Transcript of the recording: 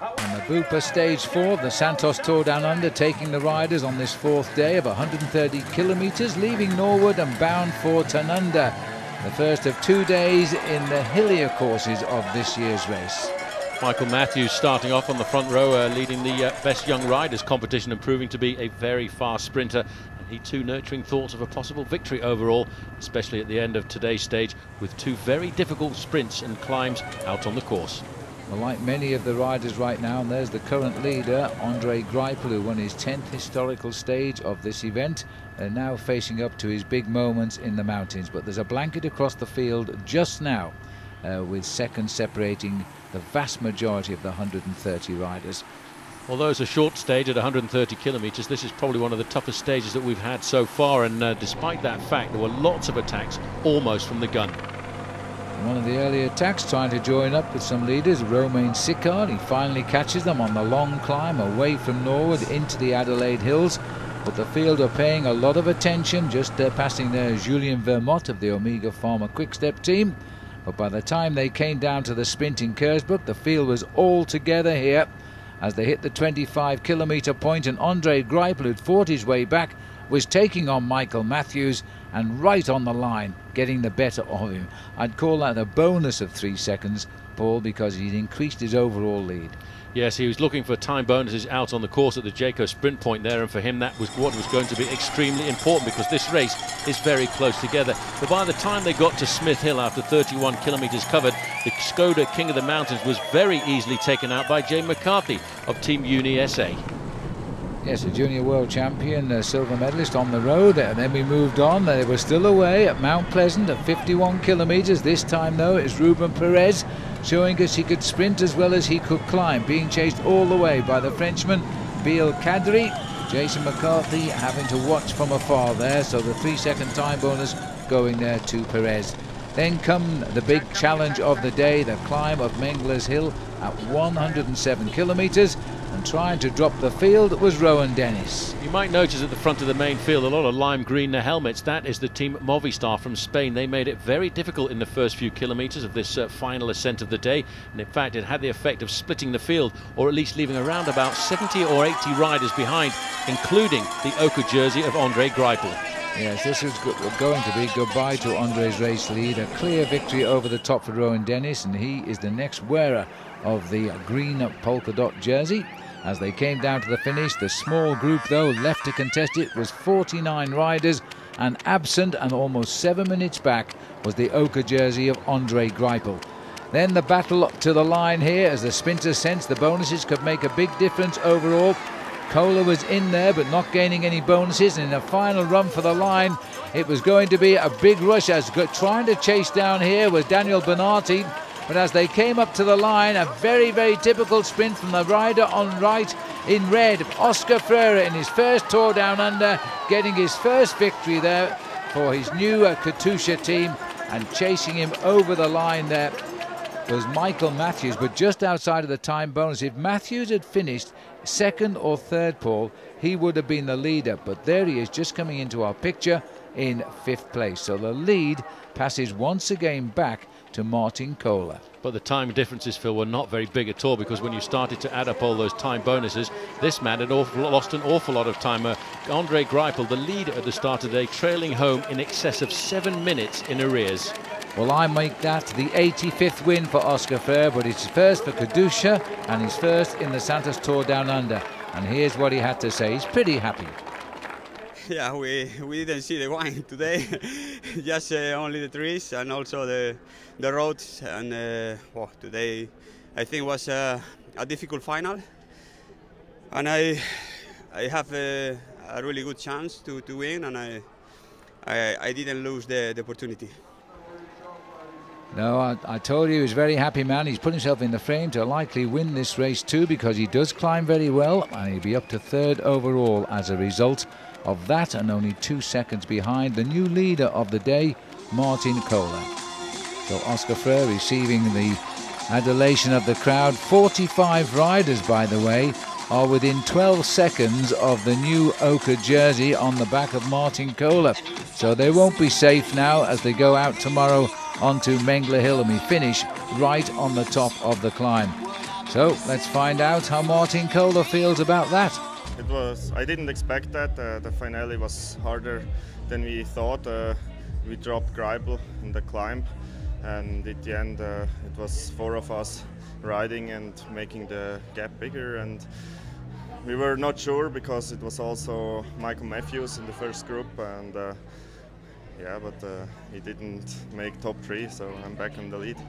On the Bupa Stage 4 of the Santos Tour Down Under, taking the riders on this fourth day of 130 kilometres, leaving Norwood and bound for Tanunda, the first of 2 days in the hillier courses of this year's race. Michael Matthews starting off on the front row, leading the Best Young Riders competition and proving to be a very fast sprinter. And he too nurturing thoughts of a possible victory overall, especially at the end of today's stage, with 2 very difficult sprints and climbs out on the course. Well, like many of the riders right now, and there's the current leader, Andre Greipel, who won his 10th historical stage of this event, and now facing up to his big moments in the mountains. But there's a blanket across the field just now, with seconds separating the vast majority of the 130 riders. Although it's a short stage at 130 kilometres, this is probably one of the toughest stages that we've had so far, and despite that fact, there were lots of attacks almost from the gun. One of the early attacks trying to join up with some leaders, Romain Sicard. He finally catches them on the long climb away from Norwood into the Adelaide Hills. But the field are paying a lot of attention, just passing there Julien Vermont of the Omega Pharma Quick-Step team. But by the time they came down to the sprint in Kersbrook, the field was all together here as they hit the 25-kilometre point, and Andre Greipel, who'd fought his way back, was taking on Michael Matthews and right on the line, getting the better of him. I'd call that a bonus of 3 seconds, Paul, because he'd increased his overall lead. Yes, he was looking for time bonuses out on the course at the Jayco sprint point there, and for him that was what was going to be extremely important, because this race is very close together. But by the time they got to Smith Hill after 31 kilometres covered, the Skoda King of the Mountains was very easily taken out by Jay McCarthy of Team Uni SA. Yes, a junior world champion, silver medalist on the road, and then we moved on. They were still away at Mount Pleasant at 51 kilometres. This time, though, it's Ruben Perez showing us he could sprint as well as he could climb, being chased all the way by the Frenchman Biel Kadri. Jason McCarthy having to watch from afar there, so the 3-second time bonus going there to Perez. Then come the big challenge of the day, the climb of Mengler's Hill at 107 kilometres, and trying to drop the field was Rowan Dennis. You might notice at the front of the main field a lot of lime green helmets. That is the team Movistar from Spain. They made it very difficult in the first few kilometres of this final ascent of the day, and in fact it had the effect of splitting the field, or at least leaving around about 70 or 80 riders behind, including the ochre jersey of Andre Greipel. Yes, this is going to be goodbye to Andre's race lead. A clear victory over the top for Rowan Dennis, and he is the next wearer of the green polka dot jersey. As they came down to the finish, the small group, though, left to contest it was 49 riders, and absent and almost 7 minutes back was the ochre jersey of Andre Greipel. Then the battle up to the line here, as the sprinters sensed the bonuses could make a big difference overall. Kohler was in there but not gaining any bonuses, and in the final run for the line it was going to be a big rush, as trying to chase down here was Daniel Bernardi. But as they came up to the line, a very, very typical sprint from the rider on right in red, Oscar Freire, in his first Tour Down Under, getting his first victory there for his new Katusha team, and chasing him over the line there was Michael Matthews, but just outside of the time bonus. If Matthews had finished second or third, Paul, he would have been the leader, but there he is, just coming into our picture in 5th place. So the lead passes once again back to Martin Kohler. But the time differences, Phil, were not very big at all, because when you started to add up all those time bonuses, this man had lost an awful lot of time. Andre Greipel, the leader at the start of the day, trailing home in excess of 7 minutes in arrears. Well, I make that the 85th win for Oscar Freire, but it's first for Katusha and his first in the Santos Tour Down Under. And here's what he had to say. He's pretty happy. Yeah, we didn't see the wine today, just only the trees and also the roads. And well, today I think was a difficult final, and I have a really good chance to win, and I didn't lose the opportunity. No, I told you he was a very happy man. He's put himself in the frame to likely win this race too, because he does climb very well, and he'll be up to 3rd overall as a result of that, and only 2 seconds behind the new leader of the day, Martin Kohler. So Oscar Freire receiving the adulation of the crowd. 45 riders, by the way, are within 12 seconds of the new ochre jersey on the back of Martin Kohler. So they won't be safe now as they go out tomorrow onto Mengler Hill, and we finish right on the top of the climb. So let's find out how Martin Kohler feels about that. I didn't expect that. The finale was harder than we thought. We dropped Greipel in the climb, and at the end it was 4 of us riding and making the gap bigger, and we were not sure because it was also Michael Matthews in the first group, and yeah, but he didn't make top 3, so I'm back in the lead.